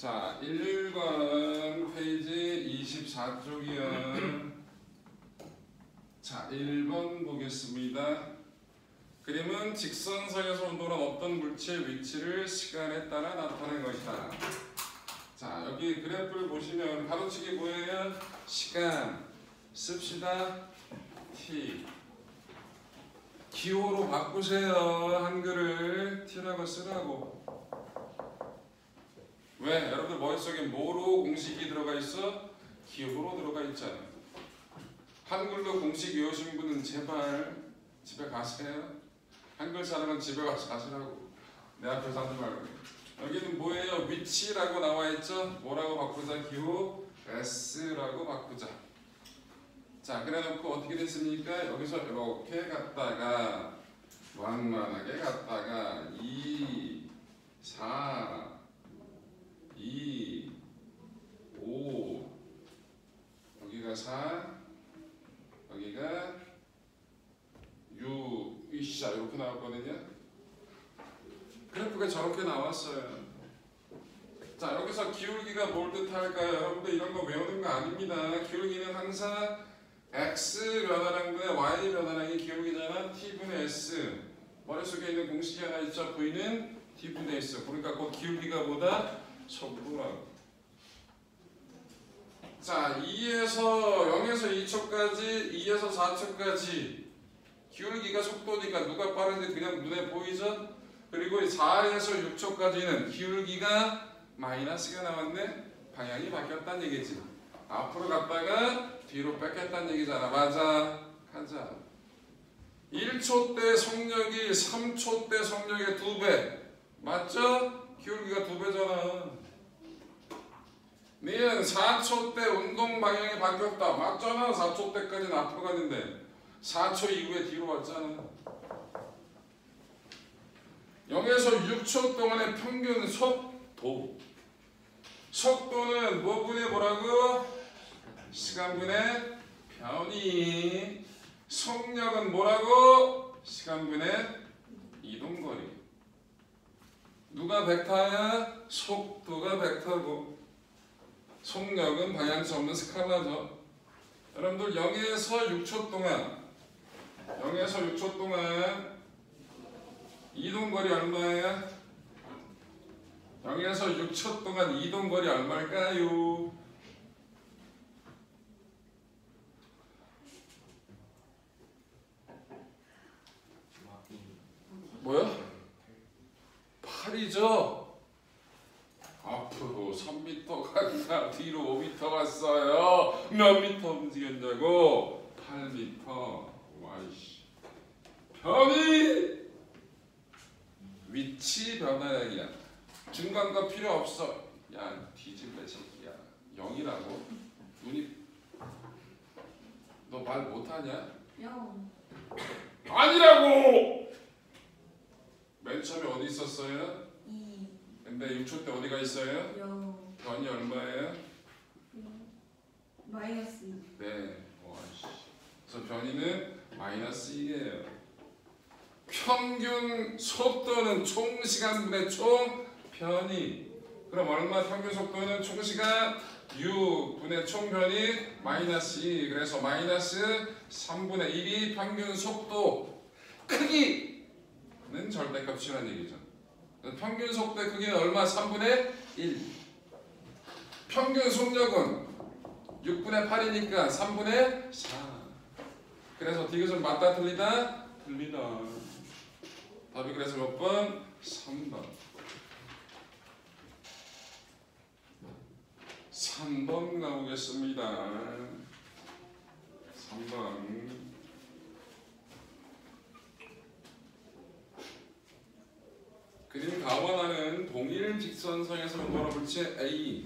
자, 1번 페이지 24쪽이요. 자, 1번 보겠습니다. 그림은 직선상에서 온도는 어떤 물체의 위치를 시간에 따라 나타낸 것이다. 자, 여기 그래프를 보시면 가로치기 뭐예요? 시간 씁시다. t 기호로 바꾸세요. 한글을 t라고 쓰라고. 왜? 여러분들 머릿속에 뭐로 공식이 들어가 있어? 기호로 들어가 있잖아. 한글로 공식 외우신 분은 제발 집에 가세요. 한글 사람은 집에 가서 하시라고. 내 앞에서 하지 말고. 여기는 뭐예요? 위치라고 나와 있죠? 뭐라고 바꾸자? 기호 S라고 바꾸자. 자, 그래 놓고 어떻게 됐습니까? 여기서 이렇게 갔다가 완만하게 갔다가 2, 4, 2, 5 여기가 4 여기가 6 이샤 이렇게 나왔거든요. 그래프가 저렇게 나왔어요. 자, 여기서 기울기가 뭘 뜻할까요? 여러분들 이런 거 외우는 거 아닙니다. 기울기는 항상 x 변화량분의 y 변화량이 기울기잖아. t분의 s. 머릿속에 있는 공식이 하나 있죠. v는 t분의 s. 그러니까 곧 기울기가 뭐다? 속도라고. 자, 0에서 2초까지 2에서 4초까지 기울기가 속도니까 누가 빠른지 그냥 눈에 보이죠? 그리고 4에서 6초까지는 기울기가 마이너스가 나왔네. 방향이 바뀌었다는 얘기지. 앞으로 갔다가 뒤로 뺏겼다는 얘기잖아. 맞아. 가자. 1초 때 속력이 3초 때 속력의 2배. 맞죠? 기울기가 2배잖아. 니은 4초 때 운동 방향이 바뀌었다. 맞잖아. 4초 때까지는 앞으로 갔는데 4초 이후에 뒤로 왔잖아. 0에서 6초 동안의 평균 속도. 속도는 뭐분의 뭐라고? 시간분의 변이. 속력은 뭐라고? 시간분의 이동거리. 누가 벡터야? 속도가 벡터고 속력은 방향치 없는 스칼라죠. 여러분들 0에서 6초 동안 0에서 6초 동안 이동거리 얼마야? 0에서 6초 동안 이동거리 얼마일까요? 뭐야? 8이죠? 앞으로 3m가 아니라 뒤로 5m 갔어요. 몇 미터 움직였냐고? 8m. 와이씨. 변이 위치 변화량이야. 중간과 필요 없어. 야, 뒤질래 새끼야. 0이라고? 눈이 너 말 못하냐? 0 아니라고! 맨 처음에 어디 있었어요? 2 근데 6초 때 어디가 있어요? 0 변이 얼마예요? 마이너스 2. 네. 와이씨. 그래서 변이는 마이너스 2예요. 평균 속도는 총시간분의 총변이. 그럼 얼마 평균 속도는 총시간 6분의 총변이 마이너스 2. 그래서 마이너스 3분의 1이 평균 속도. 크기는 절대값이라는 얘기죠. 평균 속도의 크기는 얼마? 3분의 1. 평균 속력은 6분의 8이니까 3분의 4. 그래서 디귿은 맞다 틀리다? 틀리다. 답이 그래서 몇 번? 3번. 3번 나오겠습니다. 3번. 그림 가원하는 동일 직선상에서 운동하는 물체 A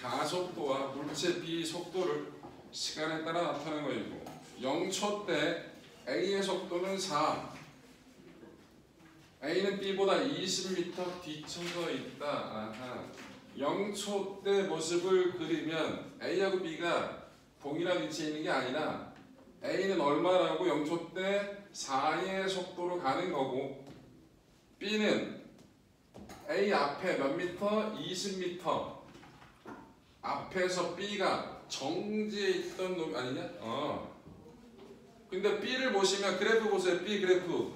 가속도와 물체 B 속도를 시간에 따라 나타내는 거이고 0초 때 A의 속도는 4 A는 B보다 20m 뒤쳐서 있다. 아하. 0초 때 모습을 그리면 A하고 B가 동일한 위치에 있는 게 아니라 A는 얼마라고 0초 때 4의 속도로 가는 거고 B는 A 앞에 몇 미터? 20미터. 앞에서 B가 정지해 있던 놈 아니냐? 근데 B를 보시면 그래프 보세요. B 그래프.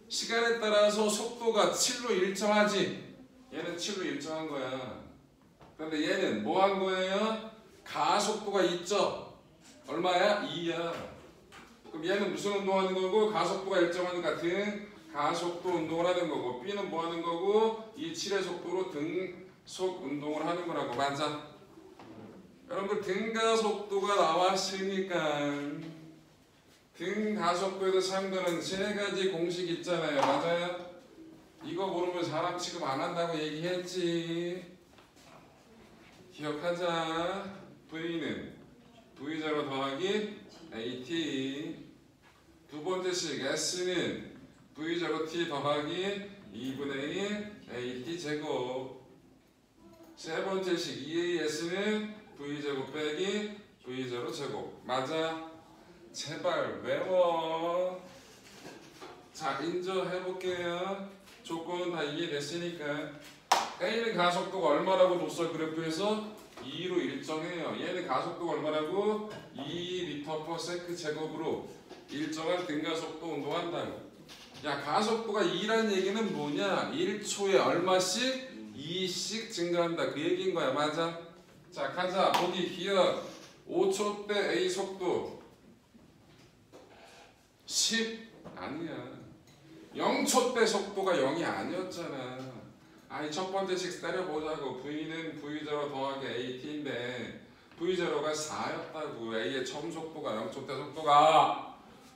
시간에 따라서 속도가 7로 일정하지. 얘는 7로 일정한 거야. 그런데 얘는 뭐 한 거예요? 가속도가 있죠. 얼마야? 2야. 그럼 얘는 무슨 운동하는 거고? 가속도가 일정하니까 등가속도 운동을 하는 거고, B는 뭐 하는 거고? 이 7의 속도로 등속 운동을 하는 거라고. 맞아. 여러분들 등가속도가 나왔으니까 등가속도에서 사용되는 세 가지 공식 있잖아요. 맞아요? 이거 모르면 사람 취급 안 한다고 얘기했지. 기억하자. V는 V0 더하기 AT. 두 번째식 S는 V0T 더하기 2분의 1 AT 제곱. 세 번째식 EAS는 V제곱 빼기 V0 제곱. 맞아? 제발 외워. 자, 인정해볼게요. 조건은 다 이해됐으니까. A는 가속도가 얼마라고 줬어? 그래프에서 2로 일정해요. 얘는 가속도가 얼마라고? 2m/s 제곱으로 일정한 등가속도 운동한다고. 야, 가속도가 2라는 얘기는 뭐냐? 1초에 얼마씩? 2씩 증가한다. 그 얘기인 거야. 맞아? 자, 가자. 보기 기억. 5초 때 A 속도 10 아니야. 0초 때 속도가 0이 아니었잖아. 아니, 첫 번째 식 때려보자고. V는 V0 더하기 AT인데 V0가 4였다고. A의 처음 속도가 0초 때 속도가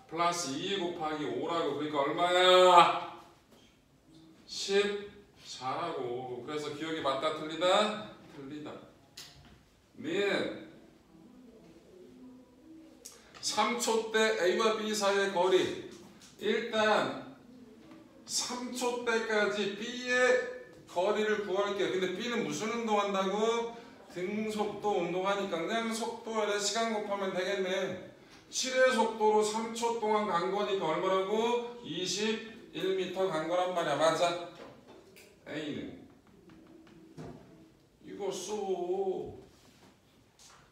플러스 2 곱하기 5라고. 그러니까 얼마야? 14라고. 그래서 기억이 맞다 틀리다? 틀리다. 는 3초 때 A와 B 사이의 거리. 일단 3초 때까지 B의 거리를 구할게요. 근데 B는 무슨 운동한다고? 등속도 운동하니까 그냥 속도에 시간 곱하면 되겠네. 7의 속도로 3초 동안 간 거니까 얼마라고? 21m 간 거란 말이야. 맞아? A는 이거 써.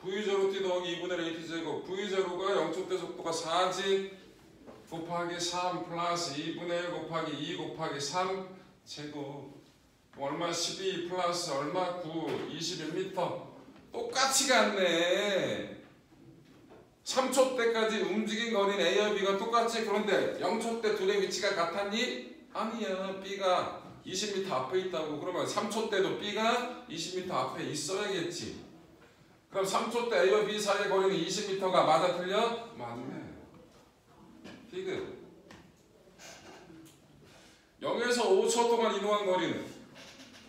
V0t 더하기 2분의 AT 제곱. V0가 0초 때 속도가 4지 곱하기 3 플러스 2분의 1 곱하기 2 곱하기 3 제곱. 얼마? 12 플러스 얼마? 9 21m. 똑같이 갔네. 3초 때까지 움직인 거리는 A와 B가 똑같지. 그런데 0초 때 둘의 위치가 같았니? 아니야. B가 20m 앞에 있다고. 그러면 3초 때도 B가 20m 앞에 있어야겠지. 그럼 3초 때 A와 B 사이의 거리는 20m가 맞아 틀려? 맞네. 디귿. 0에서 5초 동안 이동한 거리는,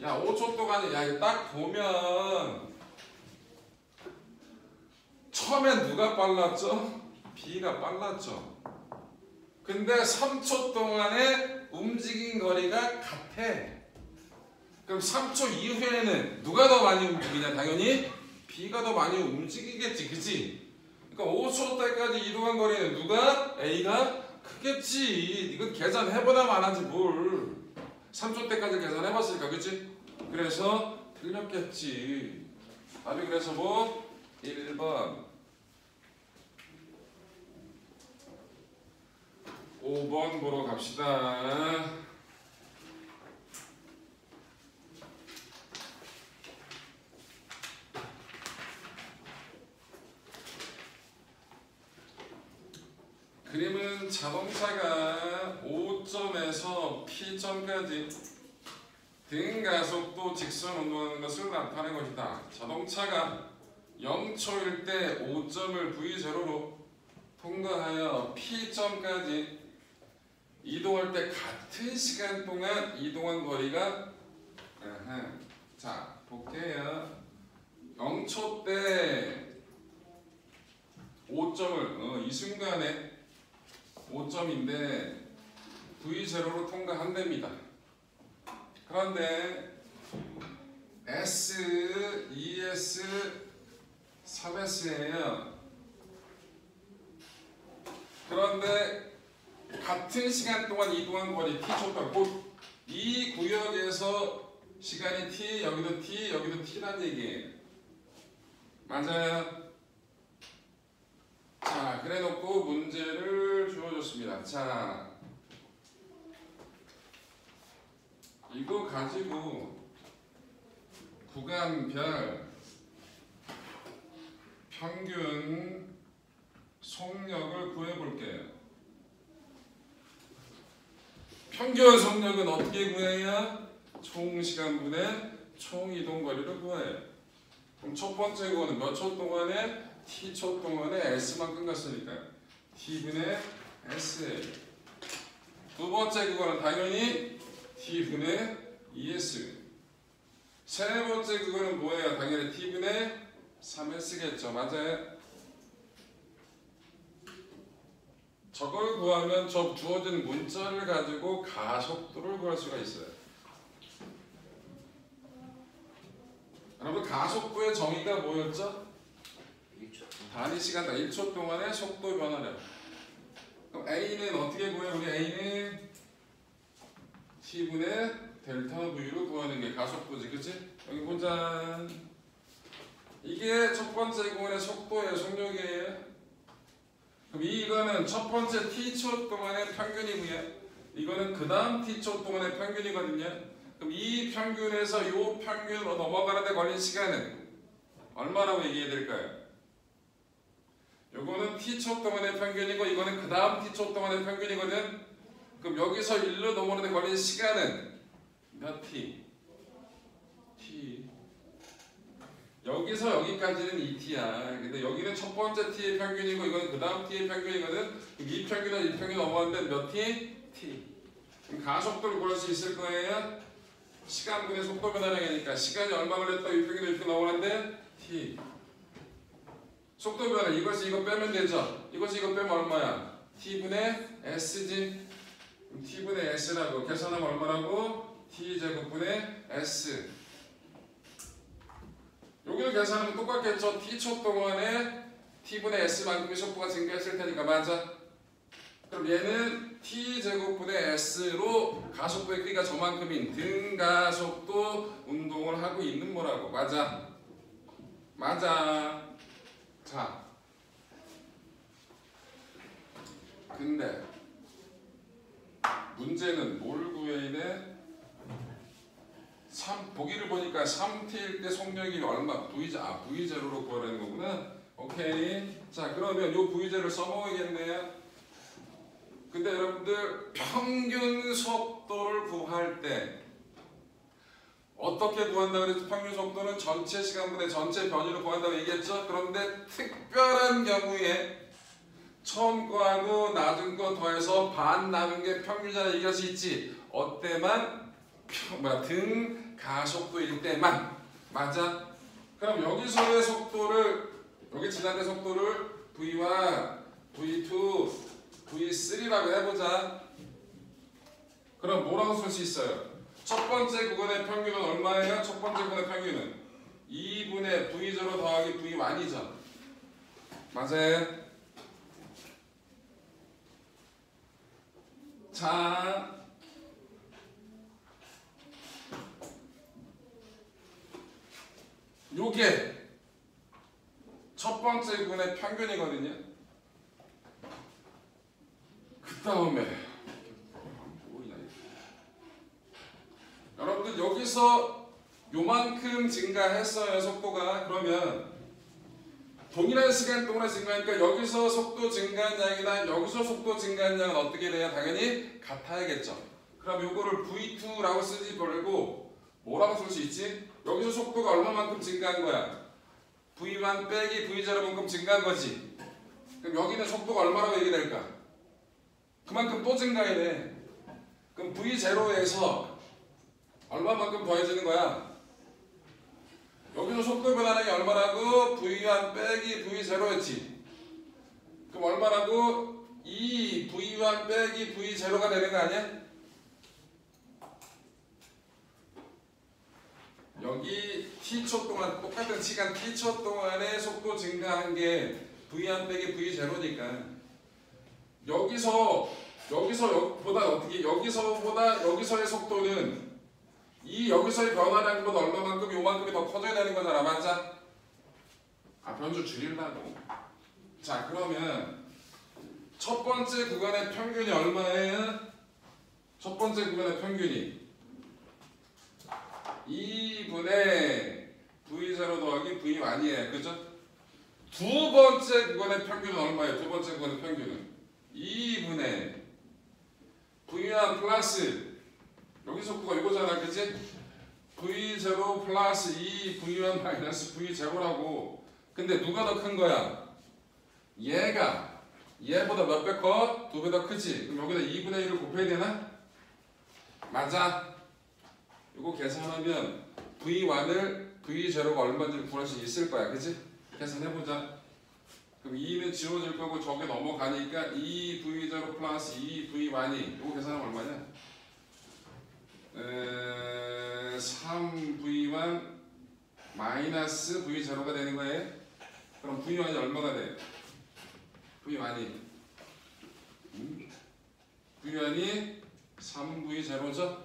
야 5초 동안이, 야 이거 딱 보면 처음엔 누가 빨랐죠? B가 빨랐죠. 근데 3초 동안에 움직인 거리가 같아. 그럼 3초 이후에는 누가 더 많이 움직이냐? 당연히 B가 더 많이 움직이겠지. 그치? 그러니까 5초 때까지 이동한 거리는 누가? A가 크겠지. 이건 계산해보다 안 하지 뭘. 3초 때까지 계산해봤으니까. 그치? 그래서 틀렸겠지. 답이 그래서 뭐? 1번. 5번 보러 갑시다. 그림은 자동차가 O점에서 P점까지 등가속도 직선 운동하는 것을 나타낸 것이다. 자동차가 0초일 때 5점을 V0로 통과하여 P점까지 이동할 때 같은 시간 동안 이동한 거리가, 자 볼게요. 0초 때 5점을 이 순간에 5점인데 V0로 통과한답니다. 그런데 S, 2S, 3S예요. 그런데 같은 시간 동안 이동한 거리 T초다. 곧 이 구역에서 시간이 t, 여기도 t, 여기도 t란 얘기예요. 맞아요? 자, 그래 놓고 문제를 주어줬습니다. 자, 이거 가지고 구간별 평균 속력을 구해볼게요. 평균 속력은 어떻게 구해야? 총 시간분의 총 이동거리를 구해요. 그럼 첫 번째 거는 몇 초 동안에? t초 동안에 s만큼 갔으니까 t분의 s. 두 번째 그거는 당연히 t분의 es. 세 번째 그거는 뭐예요? 당연히 t분의 3s겠죠. 맞아요? 저걸 구하면 저 주어진 문자를 가지고 가속도를 구할 수가 있어요. 여러분 가속도의 정의가 뭐였죠? 단위 시간 1초 동안의 속도 변화량. 그럼 A는 어떻게 구해요? 우리 A는 T분의 델타 V로 구하는 게 가속도지, 그치? 여기 보자. 이게 첫 번째 구간의 속도예요, 속력이에요. 그럼 이거는 첫 번째 T초 동안의 평균이고요. 이거는 그 다음 T초 동안의 평균이거든요. 그럼 이 평균에서 이 평균으로 넘어가는데 걸린 시간은 얼마라고 얘기해야 될까요? 요거는 T초 동안의 평균이고 이거는 그 다음 T초 동안의 평균이거든. 그럼 여기서 1로 넘어오는데 걸린 시간은 몇 T? T. 여기서 여기까지는 2T야. 근데 여기는 첫 번째 T의 평균이고 이거는 그 다음 T의 평균이거든. 그럼 이 평균과 이 평균 넘어왔는데 몇 T? T. 그럼 가속도를 구할 수 있을 거예요. 시간분의 속도 변화량이니까 시간이 얼마 걸렸다 이 평균 이렇게 넘어왔는데 T. 속도 변화 이것이 이거 빼면 되죠. 이것이 이거 빼면 얼마야? T분의 S지. T분의 S라고 계산하면 얼마라고? T제곱분의 S. 여기를 계산하면 똑같겠죠. T초 동안에 T분의 S만큼의 속도가 증가했을 테니까 맞아. 그럼 얘는 T제곱분의 S로 가속도의 크기가 저만큼인 등가속도 운동을 하고 있는 거라고. 맞아. 맞아. 자, 근데 문제는 뭘 구해야 돼? 보기를 보니까 3t일 때 속력이 얼마? V0로 구하라는 거구나. 오케이. 자, 그러면 요 V0를 써먹어야겠네요. 근데 여러분들 평균 속도를 구할 때 어떻게 구한다고 그랬죠? 평균 속도는 전체 시간분의 전체 변이로 구한다고 얘기했죠? 그런데 특별한 경우에 처음 거하고 낮은 거 더해서 반 남은 게 평균이라 얘기할 수 있지. 어때만? 등 가속도일 때만. 맞아? 그럼 여기서의 속도를 여기 지나는 속도를 V1, V2, V3라고 해보자. 그럼 뭐라고 쓸 수 있어요? 첫 번째 구간의 평균은 얼마예요? 첫 번째 구간의 평균은 2분의 V0 더하기 V1이죠. 맞아요? 자, 요게 첫 번째 구간의 평균이거든요. 그 다음에 여러분들 여기서 요만큼 증가했어요, 속도가. 그러면 동일한 시간 동안 증가하니까 여기서 속도 증가한 양이나 여기서 속도 증가한 양은 어떻게 돼요? 당연히 같아야겠죠. 그럼 요거를 V2라고 쓰지 말고 뭐라고 쓸 수 있지? 여기서 속도가 얼마만큼 증가한 거야? V1 빼기 V0만큼 증가한 거지. 그럼 여기는 속도가 얼마라고 얘기될까? 그만큼 또 증가해야 돼. 그럼 V0에서 얼마만큼 더해지는 거야? 여기서 속도 변화량이 얼마라고? V1 빼기 V0였지. 그럼 얼마라고? 2 V1 빼기 V0가 되는 거 아니야? 여기 T초 동안 똑같은 시간 T초 동안에 속도 증가한 게 V1 빼기 V0니까 여기서보다 어떻게 여기서의 속도는 이 여기서의 변화량보다 얼마만큼 요만큼이 더 커져야 되는 거잖아. 맞아? 변수 줄이려고. 자, 그러면 첫 번째 구간의 평균이 얼마예요? 첫 번째 구간의 평균이 2분의 V0 더하기 V1이에요. 그죠? 두 번째 구간의 평균은 얼마예요? 두 번째 구간의 평균은 2분의 V1 플러스 여기 속도가 이거잖아. 그치? V0 플러스 2 V1 마이너스 V0라고. 근데 누가 더 큰 거야? 얘가 얘보다 몇 배 커? 2배 더 크지? 그럼 여기다 2분의 1을 곱해야 되나? 맞아. 이거 계산하면 V1을 V0가 얼마인지 구할 수 있을 거야. 그치? 계산해보자. 그럼 2는 지워질 거고 저게 넘어가니까 2V0 플러스 2V1이 이거 계산하면 얼마냐? 3V1 마이너스 V0가 되는 거예요. 그럼 V1이 얼마가 돼? V1이 V1이 3V0죠?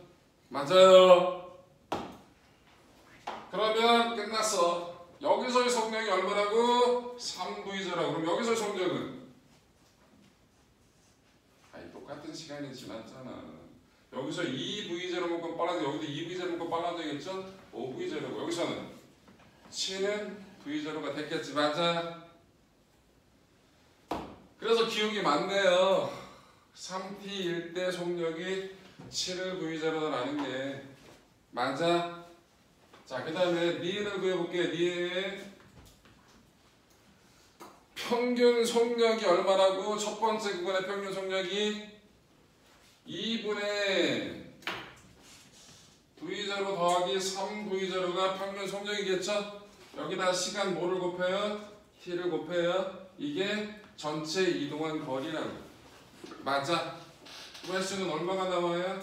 맞아요. 그러면 끝났어. 여기서의 속력이 얼마라고? 3V0라고. 그럼 여기서의 속력은? 아니 똑같은 시간이 지났잖아. 여기서 2V0만큼 빨라져. 여기도 2V0만큼 빨라져야겠죠? 5V0고. 여기서는 7은 V0가 됐겠지. 맞아? 그래서 기울기 많네요. 3T일 때 속력이 7을 V0로 나는 게 맞아? 자, 그 다음에 니은을 구해볼게요. 니은 평균 속력이 얼마라고? 첫 번째 구간의 평균 속력이 2분의 V0 더하기 3V0가 평균 속력이겠죠? 여기다 시간 뭐를 곱해요? T를 곱해요. 이게 전체 이동한 거리라고. 맞아? 횟수는 얼마가 나와요?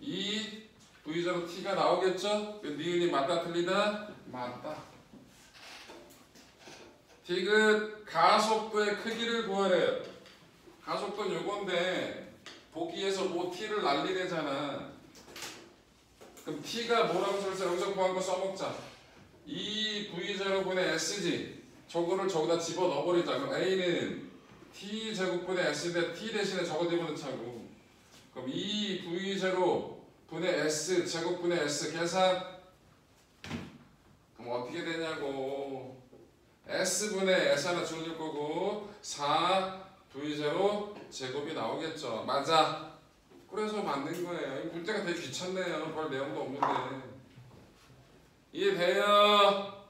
2V0 T가 나오겠죠? 니은이 맞다 틀리다? 맞다. 디귿 가속도의 크기를 구하래요. 가속도는 요건데 보기에서 뭐 T를 날리래잖아. 그럼 T가 뭐라고 써있어? 여기서 구한 거 써먹자. 2V0분의 S지. 저거를 저기다 집어넣어버리자. 그럼 A는 T제곱분의 S인데 T 대신에 저거 집어넣자고. 그럼 2V0분의 S 제곱분의 S 계산. 그럼 어떻게 되냐고. S분의 S 하나 줄일 거고 4V0 제곱이 나오겠죠. 맞아. 그래서 만든 거예요. 이 문제가 되게 귀찮네요. 별 내용도 없는데. 이해돼요?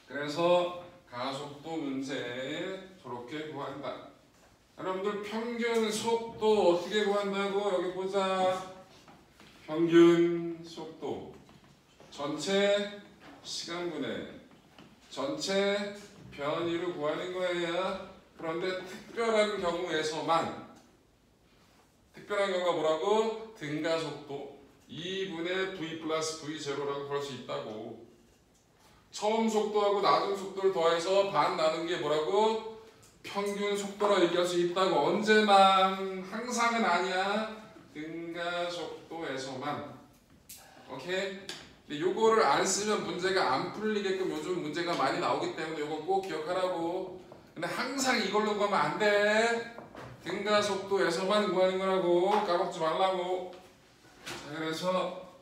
그래서 가속도 문제 저렇게 구한다. 여러분들 평균 속도 어떻게 구한다고? 여기 보자. 평균 속도 전체 시간분의 전체 변이를 구하는 거예요. 그런데 특별한 경우에서만 특별한 경우가 뭐라고? 등가속도 2분의 V 플러스 V0라고 볼 수 있다고. 처음 속도하고 낮은 속도를 더해서 반 나눈 게 뭐라고? 평균 속도라 얘기할 수 있다고. 언제만? 항상은 아니야. 등가속도에서만. 오케이? 근데 요거를 안 쓰면 문제가 안 풀리게끔 요즘 문제가 많이 나오기 때문에 요거 꼭 기억하라고. 근데 항상 이걸로 구하면 안 돼. 등가속도에서만 구하는 거라고. 까먹지 말라고. 자, 그래서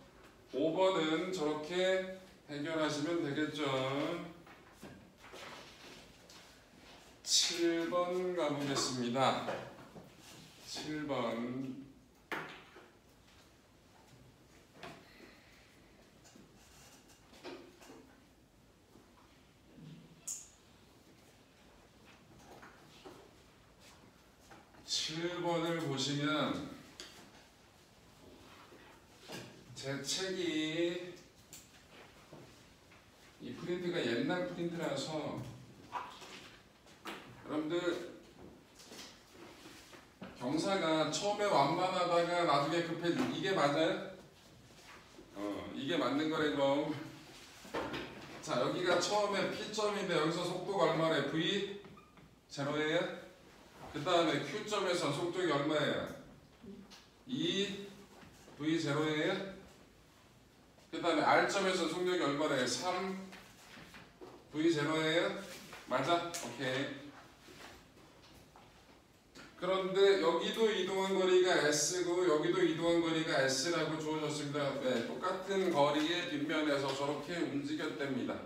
5번은 저렇게 해결하시면 되겠죠. 7번 가보겠습니다. 7번. 을 보시면 제 책이 이 프린트가 옛날 프린트라서 여러분들 경사가 처음에 완만하다가 나중에 급해지. 이게 맞아요? 이게 맞는 거래고. 자, 여기가 처음에 P점인데 여기서 속도가 얼마래? V 0예요? 그 다음에 Q점에서 속력이 얼마예요? 2V0예요? 그 다음에 R점에서 속력이 얼마래요? 3 V0예요? 맞아? 오케이. 그런데 여기도 이동한 거리가 S고 여기도 이동한 거리가 S라고 주어졌습니다. 네, 똑같은 거리의 뒷면에서 저렇게 움직였답니다.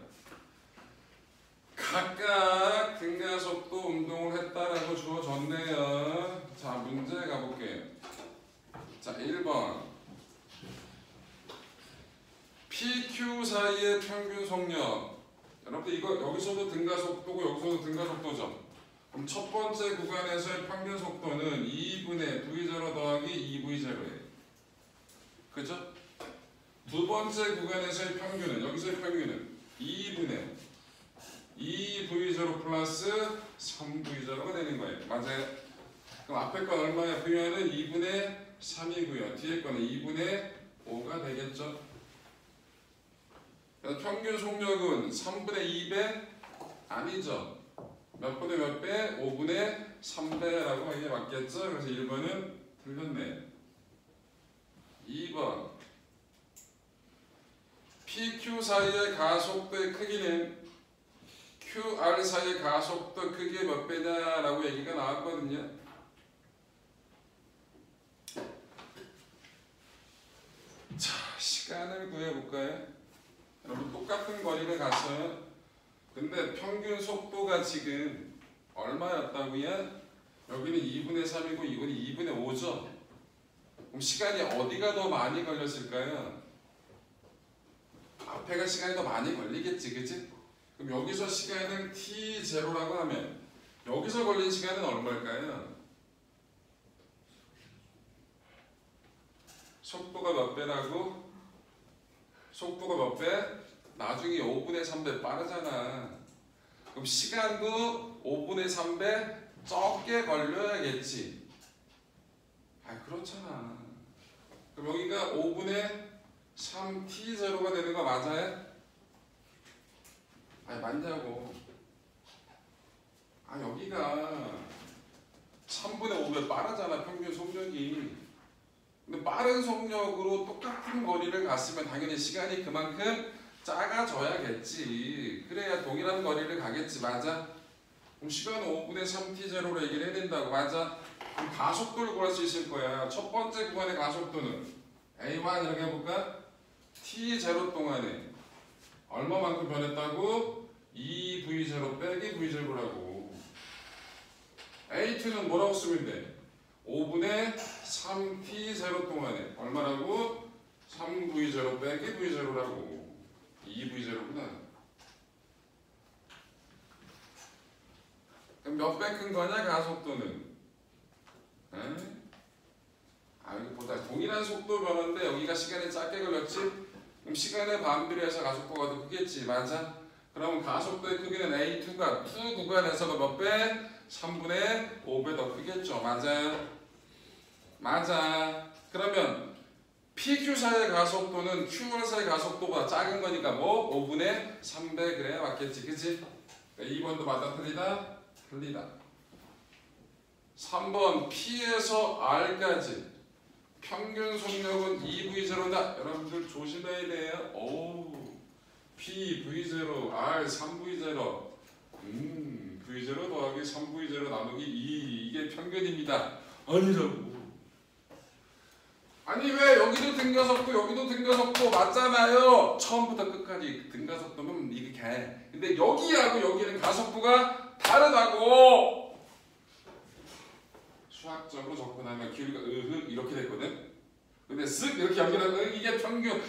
각각 등가속도 운동을 했다라고 주어졌네요. 자, 문제 가볼게요. 자, 1번 PQ 사이의 평균 속력. 여러분들 이거 여기서도 등가속도고 여기서도 등가속도죠. 그럼 첫 번째 구간에서의 평균 속도는 2분의 V0 더하기 2V0예요. 그죠? 두 번째 구간에서의 평균은 여기서의 평균은 2분의 2V0 플러스 3V0가 되는 거예요. 맞아요? 그럼 앞에 건 얼마야? V는 2분의 3이고요. 뒤에 거는 2분의 5가 되겠죠. 그래서 평균 속력은 3분의 2배? 아니죠. 몇 분의 몇 배? 5분의 3배라고 이게 맞겠죠? 그래서 1번은 틀렸네. 2번 PQ 사이의 가속도의 크기는 QR 사이의 가속도 크기의 몇 배냐라고 얘기가 나왔거든요. 자, 시간을 구해볼까요? 여러분 똑같은 거리를 갔어요. 근데 평균 속도가 지금 얼마였다고요? 여기는 2분의 3이고 이거는 2분의 5죠. 그럼 시간이 어디가 더 많이 걸렸을까요? 앞에가 시간이 더 많이 걸리겠지, 그치? 그럼 여기서 시간을 t0라고 하면 여기서 걸린 시간은 얼마일까요? 속도가 몇 배라고? 속도가 몇 배? 나중에 5분의 3배 빠르잖아. 그럼 시간도 5분의 3배 적게 걸려야겠지. 아, 그렇잖아. 그럼 여기가 5분의 3t0가 되는 거 맞아요? 아니, 맞냐고. 아, 여기가 3분의 5배 빠르잖아, 평균 속력이. 근데 빠른 속력으로 똑같은 거리를 갔으면 당연히 시간이 그만큼 작아져야겠지. 그래야 동일한 거리를 가겠지. 맞아? 그럼 시간은 5분의 3t0로 얘기를 해야 된다고. 맞아? 그럼 가속도를 구할 수 있을 거야. 첫 번째 구간의 가속도는 A1 이렇게 해볼까? t0 동안에 얼마만큼 변했다고? 2v0 빼기 v0라고. A2는 뭐라고 쓰면 돼? 5분의 3t0 동안에 얼마라고? 3v0 빼기 v0라고. 2v0구나. 그럼 몇 배 큰 거냐 가속도는? 에? 아, 이거 보다 동일한 속도 변화인데 여기가 시간이 짧게 걸렸지? 그럼 시간의 반비례 해서 가속도가 더 크겠지. 맞아? 그러면 가속도의 크기는 A2가 2 구간에서가 몇 배? 3분의 5배 더 크겠죠. 맞아요? 맞아. 그러면 PQ 사이의 가속도는 QR 사이의 가속도보다 작은 거니까 뭐? 5분의 3배 그래야 맞겠지. 그치? 2번도 맞아. 틀리다? 틀리다. 3번 P에서 R까지 평균 속력은 2V0다. 여러분들 조심해야 돼요. 오, P, V0, R, 3V0. V0 더하기 3V0 나누기 2. 이게 평균입니다. 아니라고. 아니 왜 여기도 등가속도 여기도 등가속도 맞잖아요. 처음부터 끝까지 등가속도면 이렇게 해. 근데 여기하고 여기는 가속도가 다르다고. 수학적으로 접근하면 기울기가 이렇게 됐거든. 근데 쓱 이렇게 연결하면 이게 평균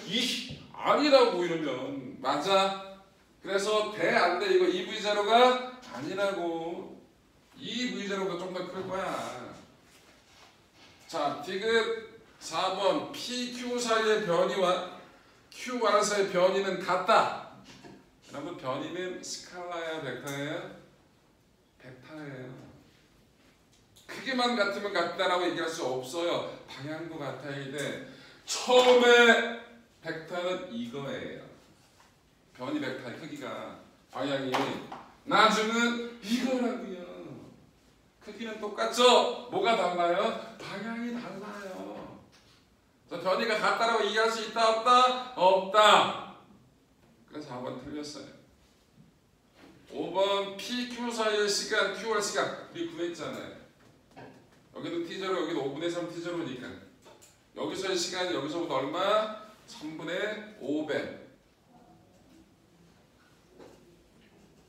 아니라고 이러면. 맞아. 그래서 돼 안 돼? 이거 2V0가 아니라고. 2V0가 좀 더 클 거야. 자, 디귿 4번 PQ 사이의 변이와 QR 사이의 변이는 같다. 여러분 변이는 스칼라야 벡터예요? 벡터예요. 크기만 같으면 같다라고 얘기할 수 없어요. 방향도 같아야 돼. 처음에 벡터는 이거예요. 변이 벡터의 크기가 방향이. 나중은 이거라고요. 크기는 똑같죠? 뭐가 달라요? 방향이 달라요. 자, 변이가 같다라고 이해할 수 있다 없다? 없다. 그래서 4번 틀렸어요. 5번 PQ 사이의 시간, QR 시간 우리 구했잖아요. 여기도 t제로, 여기도 5분의 3 t제로니까 여기서의 시간이 여기서부터 얼마? 3분의 5배.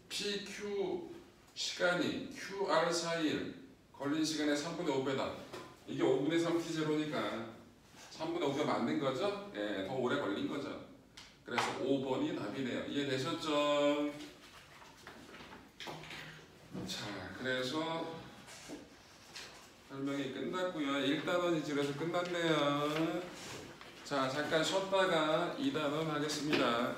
PQ 시간이 QR 사이에 걸린 시간의 3분의 5배다. 이게 5분의 3 t제로니까 3분의 5배 맞는 거죠? 예, 더 오래 걸린 거죠. 그래서 5번이 답이네요. 이해되셨죠? 자, 그래서 설명이 끝났고요. 1단원이 지금서 끝났네요. 자, 잠깐 쉬었다가 2단원 하겠습니다.